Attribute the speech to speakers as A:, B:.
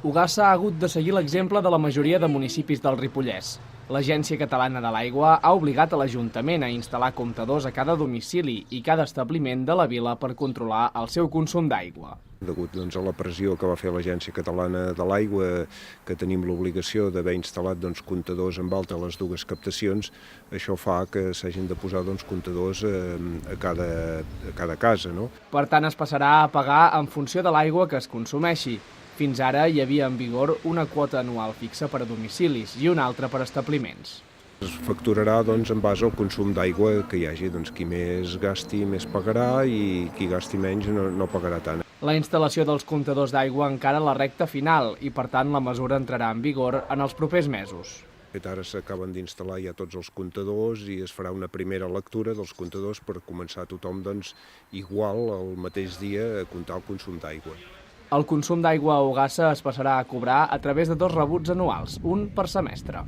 A: Ogassa ha hagut de seguir l'exemple de la majoria de municipis del Ripollès. L'Agència Catalana de l'Aigua ha obligat a l'Ajuntament a instal·lar comptadors a cada domicili i cada establiment de la vila per controlar el seu consum d'aigua.
B: Degut a la pressió que va fer l'Agència Catalana de l'Aigua, que tenim l'obligació d'haver instal·lat comptadors en alta a les dues captacions, això fa que s'hagin de posar comptadors a cada casa. No?
A: Per tant, es passarà a pagar en funció de l'aigua que es consumeixi. Fins ara hi havia en vigor una quota anual fixa per a domicilis i una altra per a establiments.
B: Es facturarà en base al consum d'aigua que hi hagi. Qui més gasti més pagarà i qui gasti menys no pagarà tant.
A: La instal·lació dels comptadors d'aigua encara a la recta final i, per tant, la mesura entrarà en vigor en els propers mesos.
B: Ara s'acaben d'instal·lar ja tots els comptadors i es farà una primera lectura dels comptadors per començar tothom igual el mateix dia a comptar el consum d'aigua.
A: El consum d'aigua a Ogassa es passarà a cobrar a través de 2 rebuts anuals, un per semestre.